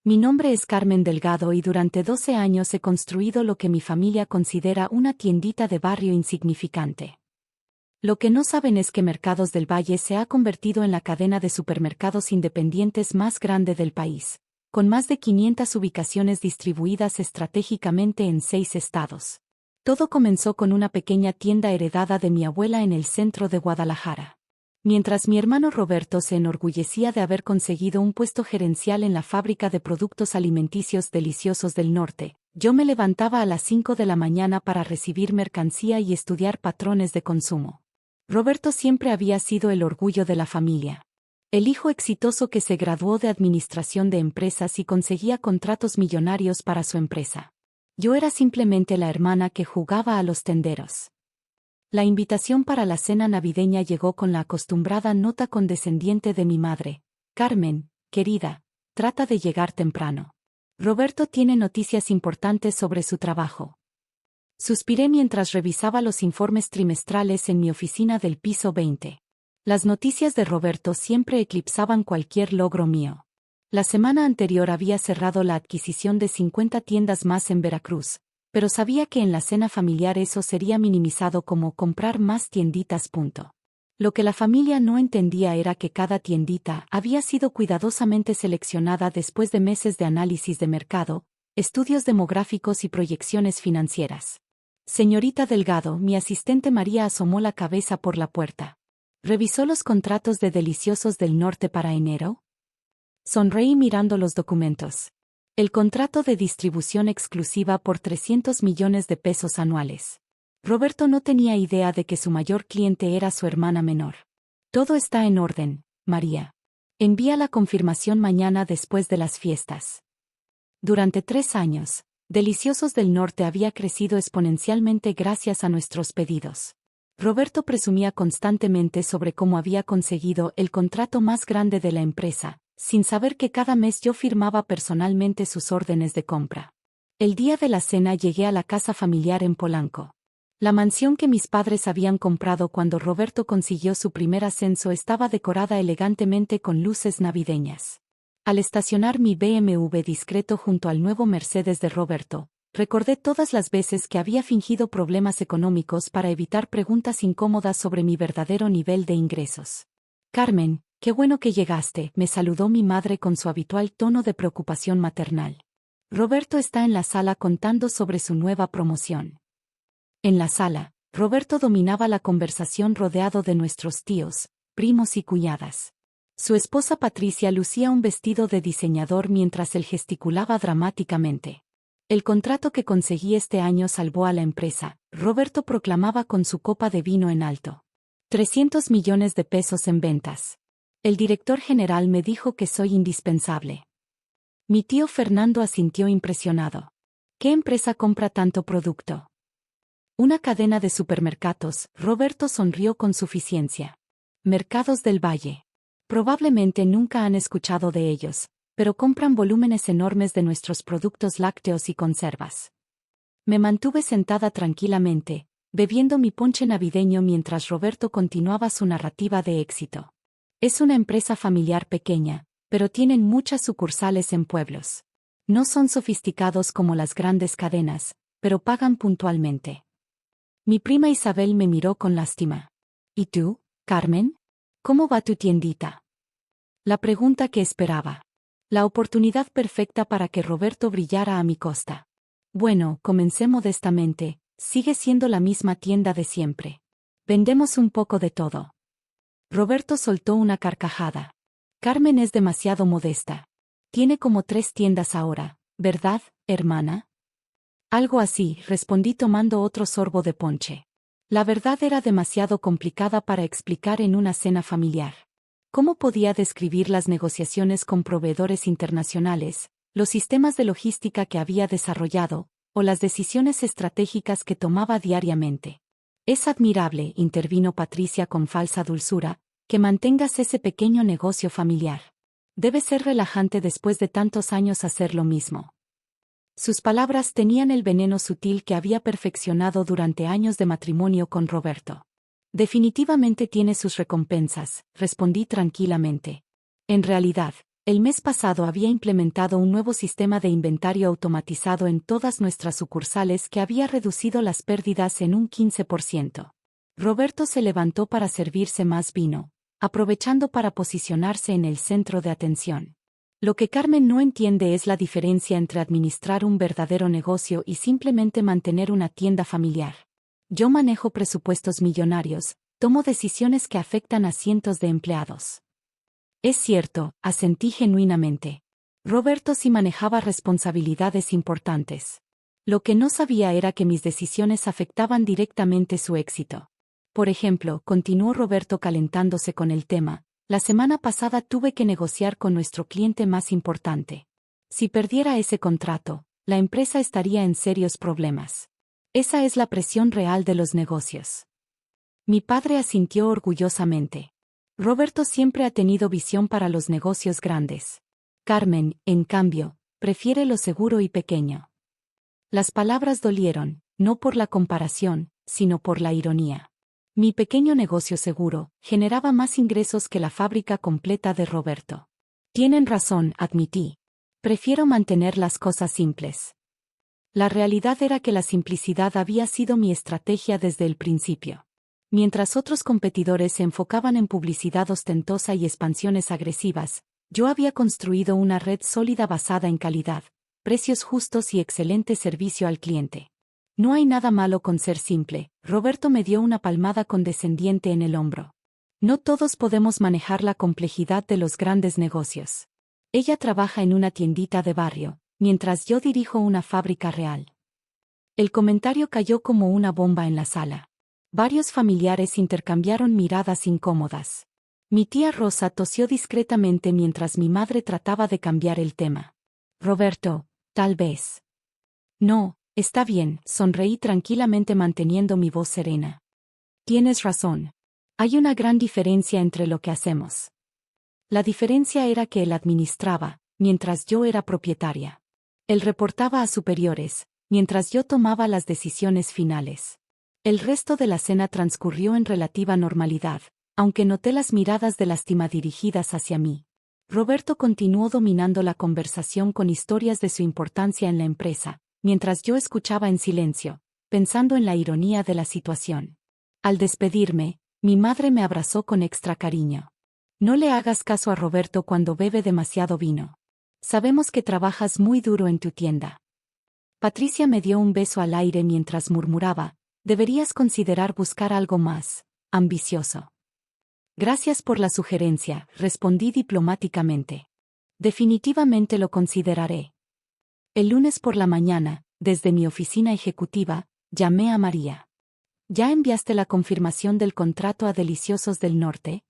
Mi nombre es Carmen Delgado y durante 12 años he construido lo que mi familia considera una tiendita de barrio insignificante. Lo que no saben es que Mercados del Valle se ha convertido en la cadena de supermercados independientes más grande del país, con más de 500 ubicaciones distribuidas estratégicamente en 6 estados. Todo comenzó con una pequeña tienda heredada de mi abuela en el centro de Guadalajara. Mientras mi hermano Roberto se enorgullecía de haber conseguido un puesto gerencial en la fábrica de productos alimenticios deliciosos del norte, yo me levantaba a las 5 de la mañana para recibir mercancía y estudiar patrones de consumo. Roberto siempre había sido el orgullo de la familia. El hijo exitoso que se graduó de administración de empresas y conseguía contratos millonarios para su empresa. Yo era simplemente la hermana que jugaba a los tenderos. La invitación para la cena navideña llegó con la acostumbrada nota condescendiente de mi madre. Carmen, querida, trata de llegar temprano. Roberto tiene noticias importantes sobre su trabajo. Suspiré mientras revisaba los informes trimestrales en mi oficina del piso 20. Las noticias de Roberto siempre eclipsaban cualquier logro mío. La semana anterior había cerrado la adquisición de 50 tiendas más en Veracruz, pero sabía que en la cena familiar eso sería minimizado como comprar más tienditas. Lo que la familia no entendía era que cada tiendita había sido cuidadosamente seleccionada después de meses de análisis de mercado, estudios demográficos y proyecciones financieras. Señorita Delgado, mi asistente María asomó la cabeza por la puerta. ¿Revisó los contratos de Deliciosos del Norte para enero? Sonreí mirando los documentos. El contrato de distribución exclusiva por 300 millones de pesos anuales. Roberto no tenía idea de que su mayor cliente era su hermana menor. Todo está en orden, María. Envía la confirmación mañana después de las fiestas. Durante 3 años, Deliciosos del Norte había crecido exponencialmente gracias a nuestros pedidos. Roberto presumía constantemente sobre cómo había conseguido el contrato más grande de la empresa, sin saber que cada mes yo firmaba personalmente sus órdenes de compra. El día de la cena llegué a la casa familiar en Polanco. La mansión que mis padres habían comprado cuando Roberto consiguió su primer ascenso estaba decorada elegantemente con luces navideñas. Al estacionar mi BMW discreto junto al nuevo Mercedes de Roberto, recordé todas las veces que había fingido problemas económicos para evitar preguntas incómodas sobre mi verdadero nivel de ingresos. Carmen, qué bueno que llegaste, me saludó mi madre con su habitual tono de preocupación maternal. Roberto está en la sala contando sobre su nueva promoción. En la sala, Roberto dominaba la conversación rodeado de nuestros tíos, primos y cuñadas. Su esposa Patricia lucía un vestido de diseñador mientras él gesticulaba dramáticamente. El contrato que conseguí este año salvó a la empresa, Roberto proclamaba con su copa de vino en alto. 300 millones de pesos en ventas. El director general me dijo que soy indispensable. Mi tío Fernando asintió impresionado. ¿Qué empresa compra tanto producto? Una cadena de supermercados, Roberto sonrió con suficiencia. Mercados del Valle. Probablemente nunca han escuchado de ellos, pero compran volúmenes enormes de nuestros productos lácteos y conservas. Me mantuve sentada tranquilamente, bebiendo mi ponche navideño mientras Roberto continuaba su narrativa de éxito. Es una empresa familiar pequeña, pero tienen muchas sucursales en pueblos. No son sofisticados como las grandes cadenas, pero pagan puntualmente. Mi prima Isabel me miró con lástima. ¿Y tú, Carmen? ¿Cómo va tu tiendita? La pregunta que esperaba. La oportunidad perfecta para que Roberto brillara a mi costa. Bueno, comencé modestamente, sigue siendo la misma tienda de siempre. Vendemos un poco de todo. Roberto soltó una carcajada. Carmen es demasiado modesta. Tiene como 3 tiendas ahora, ¿verdad, hermana? Algo así, respondí tomando otro sorbo de ponche. La verdad era demasiado complicada para explicar en una cena familiar. ¿Cómo podía describir las negociaciones con proveedores internacionales, los sistemas de logística que había desarrollado, o las decisiones estratégicas que tomaba diariamente? Es admirable, intervino Patricia con falsa dulzura, que mantengas ese pequeño negocio familiar. Debe ser relajante después de tantos años hacer lo mismo. Sus palabras tenían el veneno sutil que había perfeccionado durante años de matrimonio con Roberto. Definitivamente tiene sus recompensas, respondí tranquilamente. En realidad, El mes pasado había implementado un nuevo sistema de inventario automatizado en todas nuestras sucursales que había reducido las pérdidas en un 15%. Roberto se levantó para servirse más vino, aprovechando para posicionarse en el centro de atención. Lo que Carmen no entiende es la diferencia entre administrar un verdadero negocio y simplemente mantener una tienda familiar. Yo manejo presupuestos millonarios, tomo decisiones que afectan a cientos de empleados. Es cierto, asentí genuinamente. Roberto sí manejaba responsabilidades importantes. Lo que no sabía era que mis decisiones afectaban directamente su éxito. Por ejemplo, continuó Roberto calentándose con el tema, la semana pasada tuve que negociar con nuestro cliente más importante. Si perdiera ese contrato, la empresa estaría en serios problemas. Esa es la presión real de los negocios. Mi padre asintió orgullosamente. Roberto siempre ha tenido visión para los negocios grandes. Carmen, en cambio, prefiere lo seguro y pequeño. Las palabras dolieron, no por la comparación, sino por la ironía. Mi pequeño negocio seguro generaba más ingresos que la fábrica completa de Roberto. Tienen razón, admití. Prefiero mantener las cosas simples. La realidad era que la simplicidad había sido mi estrategia desde el principio. Mientras otros competidores se enfocaban en publicidad ostentosa y expansiones agresivas, yo había construido una red sólida basada en calidad, precios justos y excelente servicio al cliente. No hay nada malo con ser simple, Roberto me dio una palmada condescendiente en el hombro. No todos podemos manejar la complejidad de los grandes negocios. Ella trabaja en una tiendita de barrio, mientras yo dirijo una fábrica real. El comentario cayó como una bomba en la sala. Varios familiares intercambiaron miradas incómodas. Mi tía Rosa tosió discretamente mientras mi madre trataba de cambiar el tema. Roberto, tal vez. No, está bien, sonreí tranquilamente manteniendo mi voz serena. Tienes razón. Hay una gran diferencia entre lo que hacemos. La diferencia era que él administraba, mientras yo era propietaria. Él reportaba a superiores, mientras yo tomaba las decisiones finales. El resto de la cena transcurrió en relativa normalidad, aunque noté las miradas de lástima dirigidas hacia mí. Roberto continuó dominando la conversación con historias de su importancia en la empresa, mientras yo escuchaba en silencio, pensando en la ironía de la situación. Al despedirme, mi madre me abrazó con extra cariño. No le hagas caso a Roberto cuando bebe demasiado vino. Sabemos que trabajas muy duro en tu tienda. Patricia me dio un beso al aire mientras murmuraba, deberías considerar buscar algo más ambicioso. Gracias por la sugerencia, respondí diplomáticamente. Definitivamente lo consideraré. El lunes por la mañana, desde mi oficina ejecutiva, llamé a María. ¿Ya enviaste la confirmación del contrato a Deliciosos del Norte?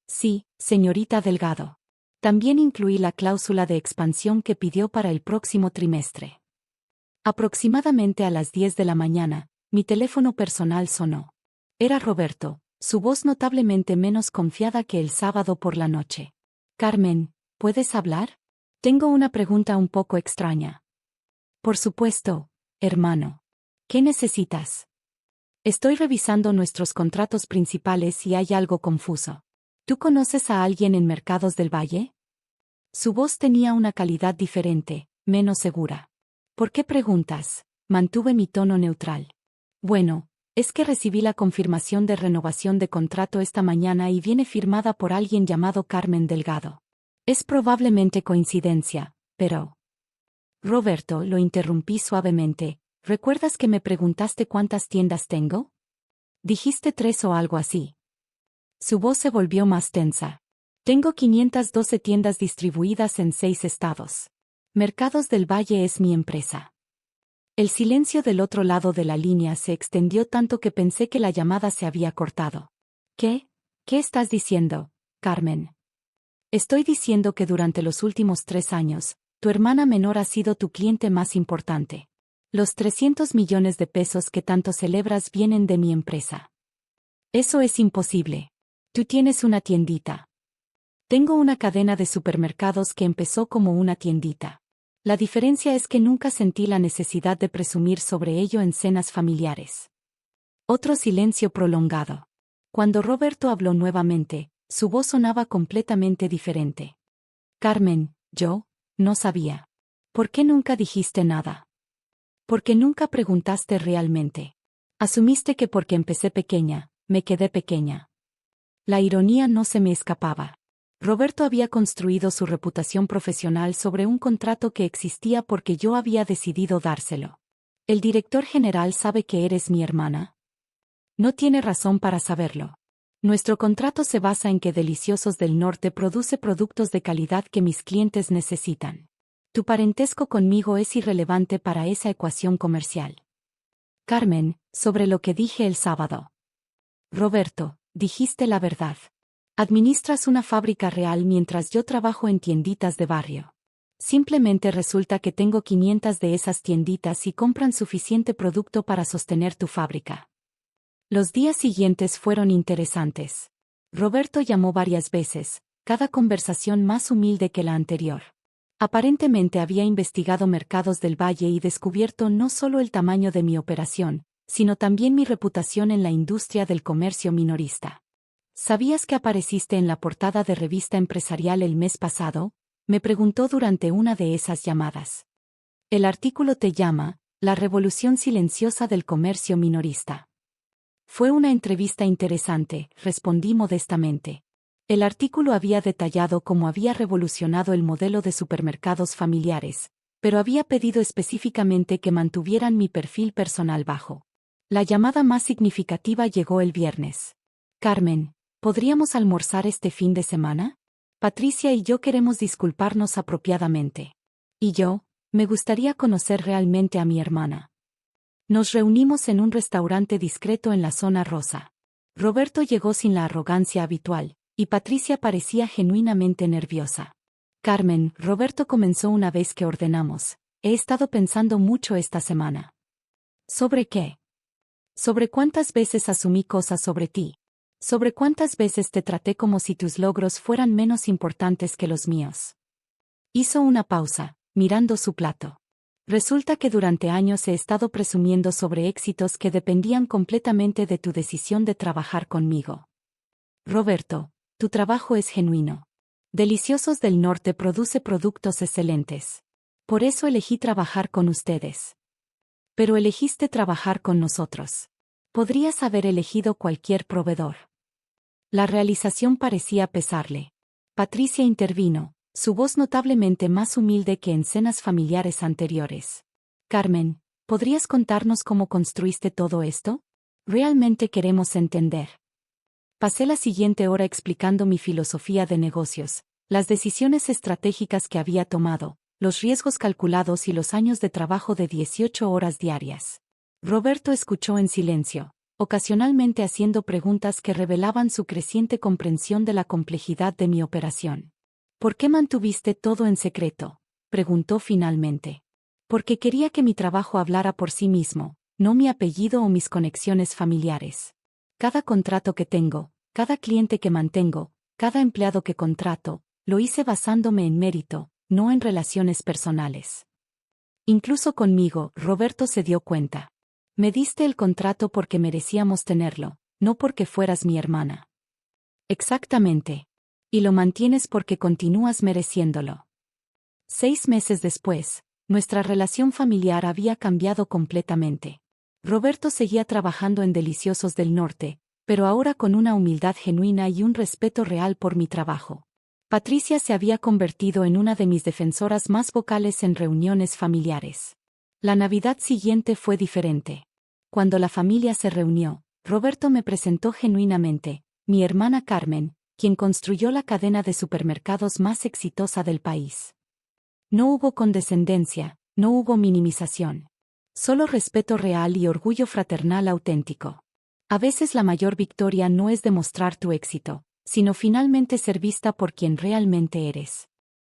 Sí, señorita Delgado. También incluí la cláusula de expansión que pidió para el próximo trimestre. Aproximadamente a las 10 de la mañana, mi teléfono personal sonó. Era Roberto, su voz notablemente menos confiada que el sábado por la noche. Carmen, ¿puedes hablar? Tengo una pregunta un poco extraña. Por supuesto, hermano. ¿Qué necesitas? Estoy revisando nuestros contratos principales y hay algo confuso. ¿Tú conoces a alguien en Mercados del Valle? Su voz tenía una calidad diferente, menos segura. ¿Por qué preguntas? Mantuve mi tono neutral. Bueno, es que recibí la confirmación de renovación de contrato esta mañana y viene firmada por alguien llamado Carmen Delgado. Es probablemente coincidencia, pero... Roberto, lo interrumpí suavemente. ¿Recuerdas que me preguntaste cuántas tiendas tengo? Dijiste 3 o algo así. Su voz se volvió más tensa. Tengo 512 tiendas distribuidas en 6 estados. Mercados del Valle es mi empresa. El silencio del otro lado de la línea se extendió tanto que pensé que la llamada se había cortado. ¿Qué? ¿Qué estás diciendo, Carmen? Estoy diciendo que durante los últimos 3 años, tu hermana menor ha sido tu cliente más importante. Los 300 millones de pesos que tanto celebras vienen de mi empresa. Eso es imposible. Tú tienes una tiendita. Tengo una cadena de supermercados que empezó como una tiendita. La diferencia es que nunca sentí la necesidad de presumir sobre ello en cenas familiares. Otro silencio prolongado. Cuando Roberto habló nuevamente, su voz sonaba completamente diferente. Carmen, yo, no sabía. ¿Por qué nunca dijiste nada? Porque nunca preguntaste realmente. Asumiste que porque empecé pequeña, me quedé pequeña. La ironía no se me escapaba. Roberto había construido su reputación profesional sobre un contrato que existía porque yo había decidido dárselo. ¿El director general sabe que eres mi hermana? No tiene razón para saberlo. Nuestro contrato se basa en que Deliciosos del Norte produce productos de calidad que mis clientes necesitan. Tu parentesco conmigo es irrelevante para esa ecuación comercial. Carmen, sobre lo que dije el sábado. Roberto, dijiste la verdad. Administras una fábrica real mientras yo trabajo en tienditas de barrio. Simplemente resulta que tengo 500 de esas tienditas y compran suficiente producto para sostener tu fábrica. Los días siguientes fueron interesantes. Roberto llamó varias veces, cada conversación más humilde que la anterior. Aparentemente había investigado mercados del Valle y descubierto no solo el tamaño de mi operación, sino también mi reputación en la industria del comercio minorista. ¿Sabías que apareciste en la portada de Revista Empresarial el mes pasado? Me preguntó durante una de esas llamadas. El artículo te llama, La revolución silenciosa del comercio minorista. Fue una entrevista interesante, respondí modestamente. El artículo había detallado cómo había revolucionado el modelo de supermercados familiares, pero había pedido específicamente que mantuvieran mi perfil personal bajo. La llamada más significativa llegó el viernes. Carmen, ¿podríamos almorzar este fin de semana? Patricia y yo queremos disculparnos apropiadamente. Y yo, me gustaría conocer realmente a mi hermana. Nos reunimos en un restaurante discreto en la zona rosa. Roberto llegó sin la arrogancia habitual, y Patricia parecía genuinamente nerviosa. Carmen, Roberto comenzó una vez que ordenamos. He estado pensando mucho esta semana. ¿Sobre qué? Sobre cuántas veces asumí cosas sobre ti. Sobre cuántas veces te traté como si tus logros fueran menos importantes que los míos. Hizo una pausa, mirando su plato. Resulta que durante años he estado presumiendo sobre éxitos que dependían completamente de tu decisión de trabajar conmigo. Roberto, tu trabajo es genuino. Deliciosos del Norte produce productos excelentes. Por eso elegí trabajar con ustedes. Pero elegiste trabajar con nosotros. Podrías haber elegido cualquier proveedor. La realización parecía pesarle. Patricia intervino, su voz notablemente más humilde que en cenas familiares anteriores. Carmen, ¿podrías contarnos cómo construiste todo esto? Realmente queremos entender. Pasé la siguiente hora explicando mi filosofía de negocios, las decisiones estratégicas que había tomado, los riesgos calculados y los años de trabajo de 18 horas diarias. Roberto escuchó en silencio, ocasionalmente haciendo preguntas que revelaban su creciente comprensión de la complejidad de mi operación. ¿Por qué mantuviste todo en secreto?, preguntó finalmente. Porque quería que mi trabajo hablara por sí mismo, no mi apellido o mis conexiones familiares. Cada contrato que tengo, cada cliente que mantengo, cada empleado que contrato, lo hice basándome en mérito, no en relaciones personales. Incluso conmigo, Roberto se dio cuenta. Me diste el contrato porque merecíamos tenerlo, no porque fueras mi hermana. Exactamente. Y lo mantienes porque continúas mereciéndolo. 6 meses después, nuestra relación familiar había cambiado completamente. Roberto seguía trabajando en Deliciosos del Norte, pero ahora con una humildad genuina y un respeto real por mi trabajo. Patricia se había convertido en una de mis defensoras más vocales en reuniones familiares. La Navidad siguiente fue diferente. Cuando la familia se reunió, Roberto me presentó genuinamente, mi hermana Carmen, quien construyó la cadena de supermercados más exitosa del país. No hubo condescendencia, no hubo minimización. Solo respeto real y orgullo fraternal auténtico. A veces la mayor victoria no es demostrar tu éxito, sino finalmente ser vista por quien realmente eres.